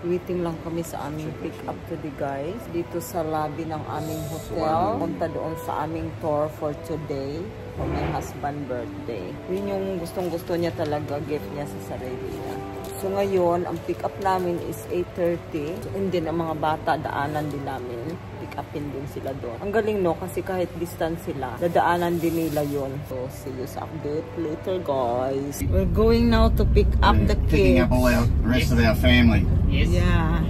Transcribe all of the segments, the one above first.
Waiting lang kami sa aming pick up today guys. Dito sa lobby ng aming hotel. Punta doon sa aming tour for today. For my husband's birthday. Yun yung gustong-gusto niya talaga. Gift niya sa sarili niya. So ngayon, ang pick up namin is 8:30. So, and then ang mga bata, daanan din namin. Pick upin din sila doon. Ang galing no, kasi kahit distance sila, dadaanan din nila yun. So see you sa update later guys. We're going now to pick up the kids. Picking up all the rest of our family. Yes. Yeah.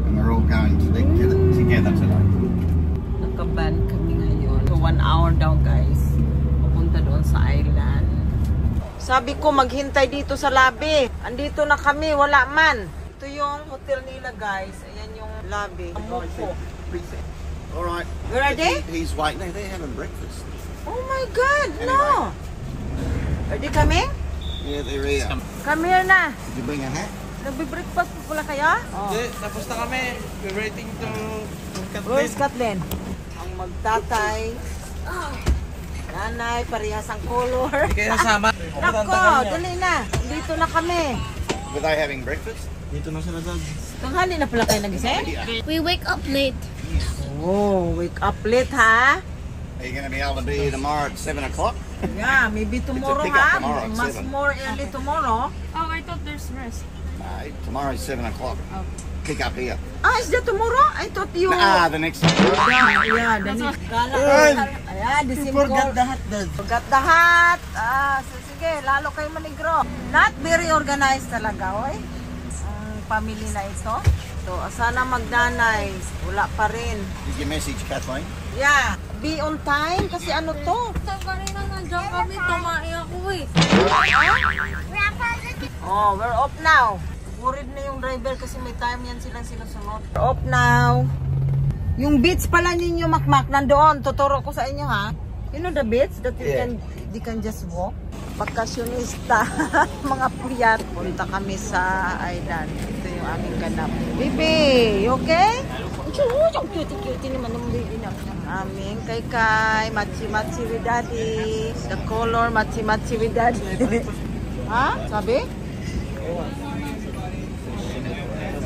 And we're all going together today. Nakaban kami ngayon. So 1 hour daw guys. Pupunta doon sa island. Sabi ko maghintay dito sa lobby. Andito na kami, wala man. Ito yung hotel nila guys. Ayan yung lobby. Amupo. Alright. Where are they? He's waiting. They're having breakfast. Oh my God, no. Are they coming? Yeah, they're here. Come here na. Did you bring a hat? Nagbe-breakfast po pala kayo? Hindi, tapos na kami. We're waiting to Where's Kathleen? Ang magtatay. Nanay, parehas ang color. Hindi kayo nasama. Nako, dali na. Dito na kami. Were they having breakfast? Dito na sila dad. Tanghali na pala kayo nagising? We wake up late. Oh, wake up late ha? Are you going to be able to be here tomorrow at 7 o'clock? Yeah, maybe tomorrow pick up ha? tomorrow at Mas 7. more early tomorrow. Oh, I thought there's rest. No, tomorrow's 7 o'clock. Pick up here. Ah, is that tomorrow? I thought you... The next one. Yeah, the next. Ayan, the same Forgot goal. the hat dad. Forgot the hat. Sige, lalo kayo manigro. Not very organized talaga, oy. Ang family na ito. So, sana magnanay. Wala pa rin. Did you message Kathleen? Yeah, be on time kasi ano to? Sa kanina nandiyan kami, tumae ako eh. Oh, we're off now. Worried na yung driver kasi may time yan silang sinusunod. We're off now. Yung beach pala ninyo, Makmak, nandoon. Tuturo ko sa inyo, ha? You know the beach that you can just walk? Bakasyonista. Mga puyat. Punta kami sa island. Ito yung aming ganap. Baby, you okay? Cute naman ng baby na. Aming kay machi-machi with daddy. The color, machi-machi with daddy. Ha? Sabi?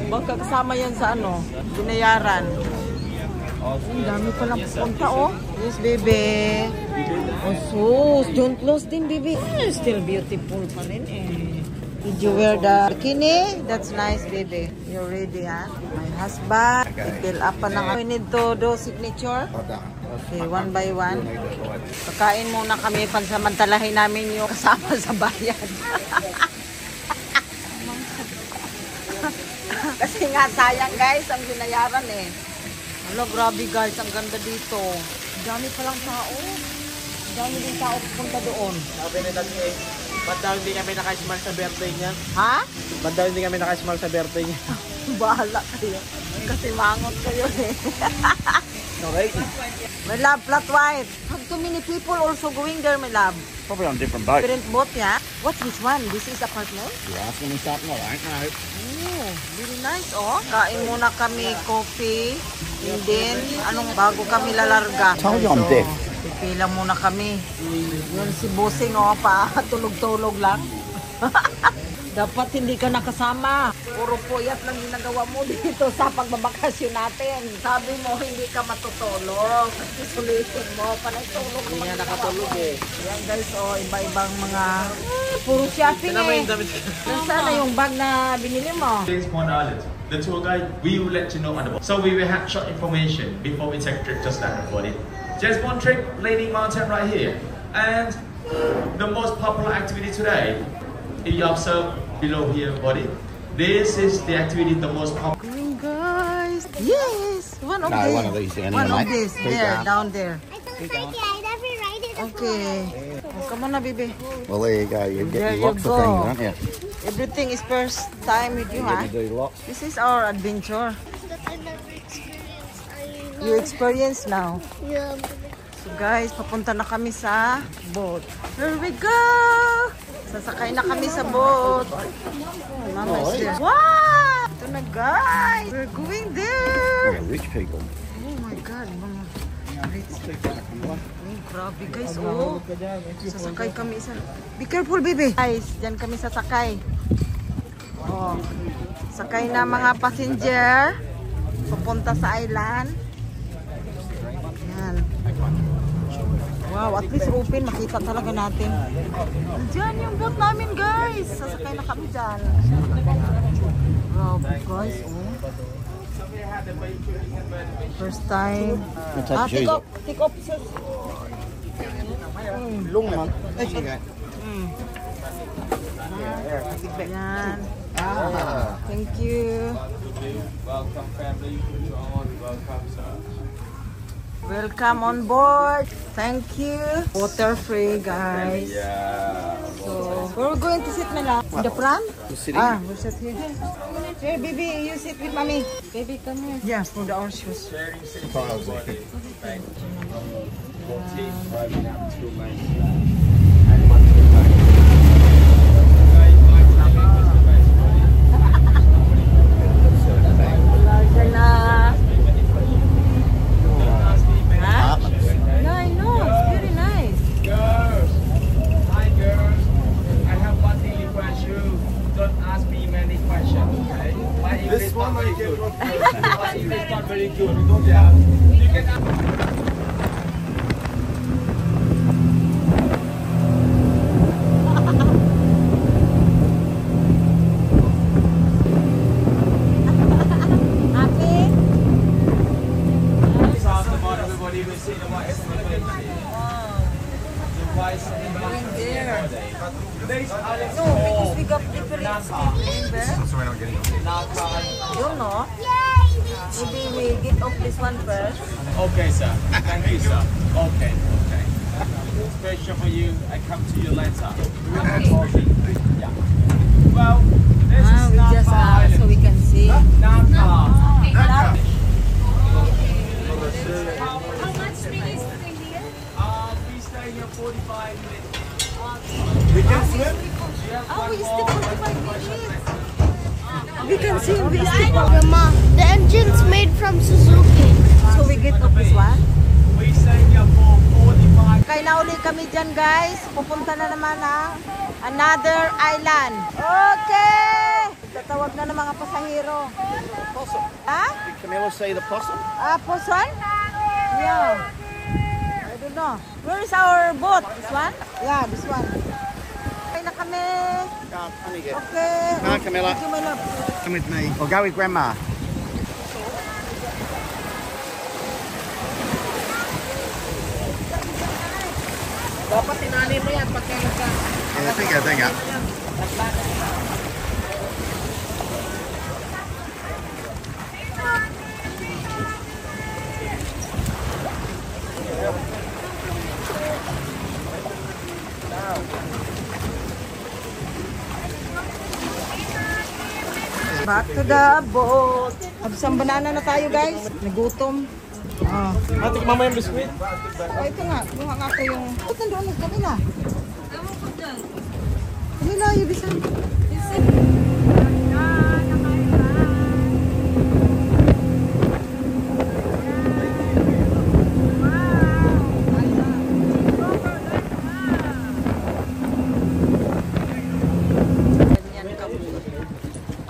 Baka kasama yan sa ano? Binayaran. Ang dami palang pupunta, oh. Yes, baby. Oh, sus. Don't lose din, baby. Still beautiful pa rin, eh. Did you wear the bikini? That's nice, baby. You're ready, ha? My husband. I-fill up pa ng... We need to do signature. Okay, one by one. Kakain muna kami. Pansamantalahin namin yung kasama sa bayan. Kasi nga sayang guys, ang binayaran eh. Hello, grabe guys, ang ganda dito. Ang dami palang tao. Ang dami din tao pupunta doon. Sabi ni dad eh, ba't daw hindi kami naka-smile sa birthday niya? Ha? Ba't daw hindi kami naka-smile sa birthday niya? Bahala kayo. Kasi mangot kayo eh. Okay. My love, flat white. Have too many people also going there, my love. Probably on different boats. Different boat, yeah? What's this one? This is apartment? You're asking me something I don't know. Oh, very nice, oh. Kain muna kami, coffee. And then, bago kami lalarga. Told you I'm deaf. Pipila muna kami. Yun si Busing, oh, pa tulog-tulog lang. Dapat hindi ka nakasama. Puro puyat lang ginagawa mo dito sa pagbabakasyon natin. Sabi mo, hindi ka matutulog. Isolation mo. Panay tulog. Hindi nga nakatulog eh. Yan guys, oh, iba-ibang mga... Puro shopping eh. Nasaan na yung bag na binili mo? James Bond Island. The tour guide, we will let you know on the boat. So we will have short information before we take trip just like the body. James Bond trip, Leaning Mountain right here. And the most popular activity today, if you observe below here body, this is the activity the most popular. Going guys. Yes, one of No, these. one of these there, One of mate. these. Keep There, going. down there. I don't like it. I never ride it before. Okay. Oh, come on na, baby. Well, there you go. You There get you lots of go. things, don't you? Everything is first time with you, You ha? get to do lots. This is our adventure. That I never experienced. You experience now. Yeah. So guys, papunta na kami sa boat. Here we go! Sasakay na kami sa boat. Oh, Mama is there. Wow! Ito na guys! We're going there! Yeah, rich people. Oh my God, mga rich people. Oh, grabe guys, oh. Sasakay kami isa. Be careful, baby. Guys, dyan kami sasakay. Oh. Sakay na mga passenger. Pupunta sa island. Yan. Wow, at least open. Makita talaga natin. Diyan yung boat namin, guys. Sasakay na kami dyan. Wow, guys. Oh. First time. Take off. Take off, sis. Lung naman. Ay, sige. Yan. Thank you. Welcome family. Welcome sir. Welcome on board. Thank you. Water free, guys. Yeah. So, we're going to sit na in the front. We'll sit here. Here, baby, you sit with mommy. Baby, come here. Yeah, for the orange shoes. Sharing city body. Thank you. 14 driving out to my and one to my. This one very good. It's not very good. Yeah. You can. Everybody will see the white No, because we got different member. So we're not getting You know. Maybe we get off this one first. Okay, sir. Thank you, sir. Okay, okay. Special for you. I come to you later. Yeah. Well, this is We just so we can see. Naka. How much minutes to stay here? We stay here 45 minutes. We can swim? Oh, we still 45 minutes. We can see this. Grandma, the engine's made from Suzuki. So we get off this one. We stay here for 45 Kaya na uli kami dyan, guys. Pupunta na naman ang another island. Okay! Tatawag na ng mga pasahero. Possum. Ha? Did Camilla say the possum? Poson? Yeah. I don't know. Where is our boat? This one? Yeah, this one. Okay na kami. Let me get. Okay. Come on, Camilla. Thank you, my love. Come with me. Or go with Grandma. Dapat tinanin mo yan pagka nagka. Yeah, think up. Back to the boat. Absang banana na tayo, guys. Nagutom. Matik mama yung biskuit. Oh, ito nga. Kuha nga ako yung... Ba't nandoon ang kanila? Ewan ko dyan. Kanila, yung bisan.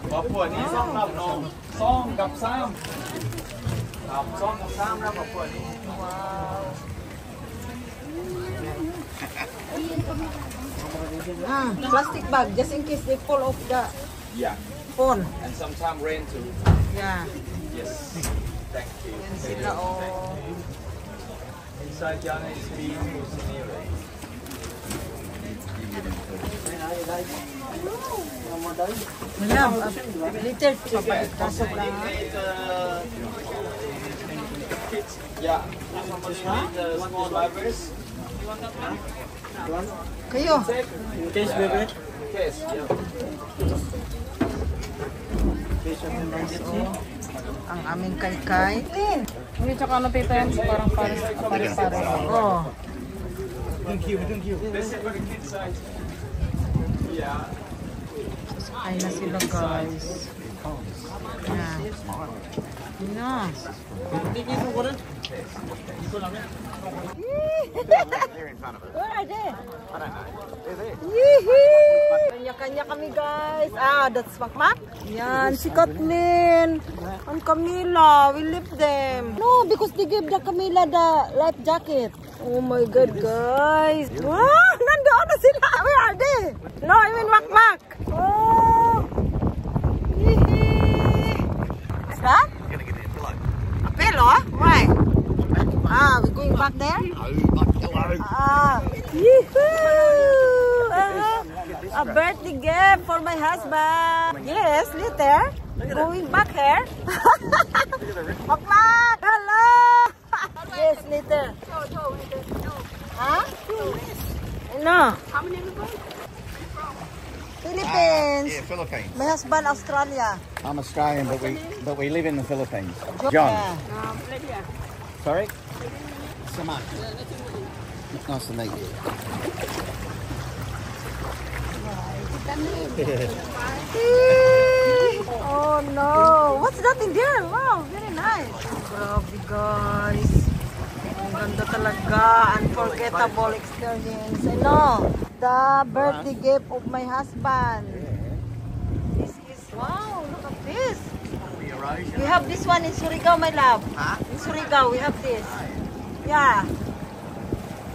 Papua ni song love no. Song gặp Sam. Song gặp Sam ra Papua ni. Plastic bag, just in case they fall off the Yeah. phone. And sometimes rain too. Yeah. Yes. Thank you. Yan sila, oh. Inside yan is beautiful scenery. Wala, little pasok lang. Yeah. Small libraries. Kayo. Case, baby. Yes. Yeah. Ang aming kaykay. Hindi, tsaka ano tita yan, parang pare-pare. Oh. Thank you. This is where the kids are. Yeah. Ay na sila, guys. Yeah. No. They're in front of us. Where are they? I don't know. They're there. Yee! Kanya-kanya kami guys. Ah, that's Makmak. Yan, si Kathleen. And Camila, we leave them. No, because they gave the Camila the life jacket. Oh my God, guys. Wow, nandoon na sila. Where are they? No, I mean Makmak. Oh. Yee! What's that? We're going to get in below. A pillow? Why? Ah, we're going back there? Hello. Ah, yee-hoo! A birthday gift for my husband. Yes, later. Going back here. Makmak! Hello! Yes, later. Huh? No. How many people? Philippines. Yeah, Philippines. My husband, Australia. I'm Australian, but we live in the Philippines. Yeah. John. Sorry? So much. Nice to meet you. Oh no! What's that in there? Wow, very nice. Grabe guys. Ang ganda talaga. Unforgettable experience. Ano? The birthday gift of my husband. This is, wow, look at this. We have this one in Surigao, my love. Huh? In Surigao, we have this. Yeah.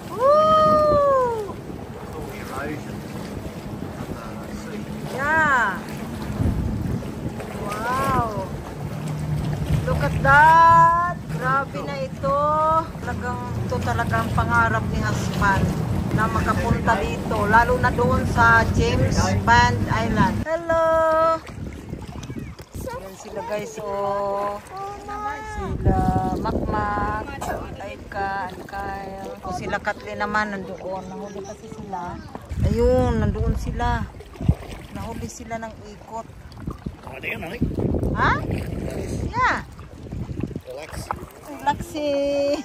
Woo! The erosion of the sea. Yeah. Wow. Look at that. Grabe na ito. Ito talagang pangarap ni husband na makapunta dito. Lalo na doon sa James Bond Island. Hello. Yan sila guys. Oh. Sila Makmak, Aika, and Kyle. O sila Kathleen naman nandoon. Nahuli kasi sila. Ayun, nandoon sila. Nahuli sila ng ikot. Oh, damn, I think. Ha? Yeah. Relax. Relaxing.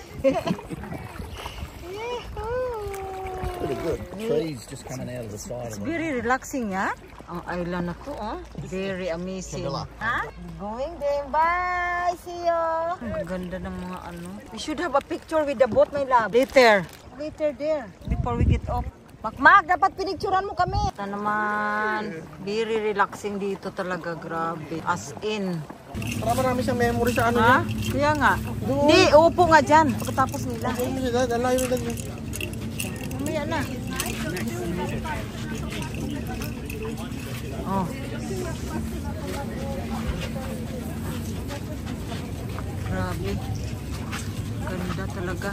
Pretty good. Trees just coming out of the side It's of it. very relaxing, ya. Ang island na to, oh. Very amazing. Ha? Going there. Bye. See you. Ang ganda ng mga ano. We should have a picture with the boat, my love. Later. Later there. Before we get off. Makmak, dapat pinicturan mo kami. Ito naman. Very relaxing dito talaga. Grabe. As in. Para marami siyang memory sa ano Ha? Kaya nga. Hindi, upo nga dyan. Pagkatapos nila. niya. Dalayo na niya. Mamaya na. Oh. Grabe. Ganda talaga.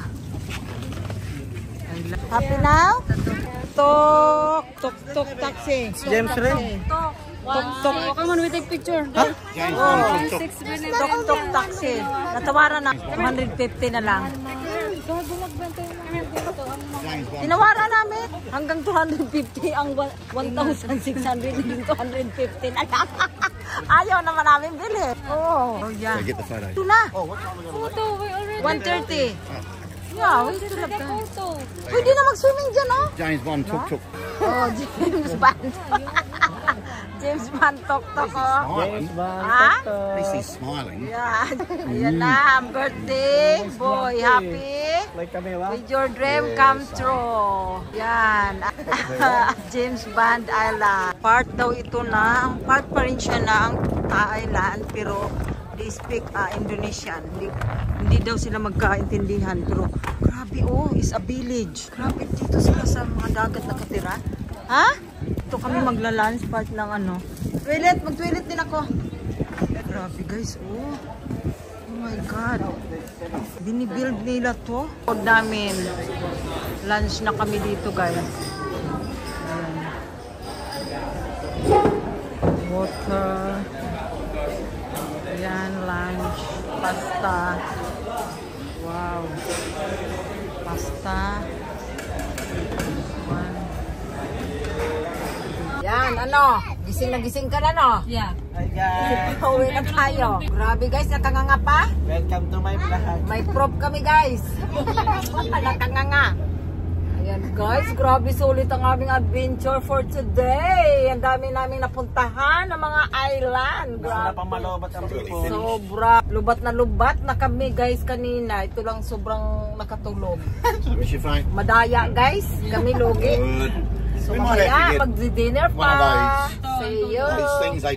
Happy now? Tok, tok, tok, taxi. James rin. Tok, tok. Come on, we take picture. James Oh. Bond took. Tok, tok, taxi. Natawaran na. 150 na lang. James Bond. Tinawaran namin. Hanggang 250 ang 1,600 hanggang 250 na lang. Ayaw naman namin bilhin. Oh, yeah. So get the photo. Ito na. Photo, we already 130. Yeah, we still have the time. photo. Pwede na mag-swimming dyan, oh. James Bond took. Oh, James Bond. James Bond tok-tok, oh. Smiling. Ha? At least he's smiling. Yeah. Ayan na, ang birthday. Boy, happy? Like kami ba? With your dream come true. Yan. James Bond Island. Part daw ito na. Part pa rin siya na ang Island. Pero they speak Indonesian. Hindi daw sila magkaintindihan. Pero grabe, oh, is a village. Grabe, dito sila sa mga dagat nakatira. Ha? Ito kami magla-lunch part ng ano. Toilet, mag-toilet din ako. Grabe guys, oh. Oh my God. Binibuild nila to. Pag namin, lunch na kami dito guys. Ayan. Water. Ayan, lunch. Pasta. Wow. Pasta. Yan, ano? Gising na gising ka na, no? Yeah. Hi guys. Pauwi na tayo. Grabe guys, nakanganga pa. Welcome to my vlog. May prop kami guys. Nakanganga. Ayan guys, grabe sulit ang aming adventure for today. Ang dami naming napuntahan ng mga island. Grabe. Pamalobat ang people. Sobra. Lubat na kami guys kanina. Ito lang sobrang nakatulog. Was you fine? Madaya guys, kami lugi. Good. So We might have to mamaya get mag-dinner one of pa. those. See you. These things they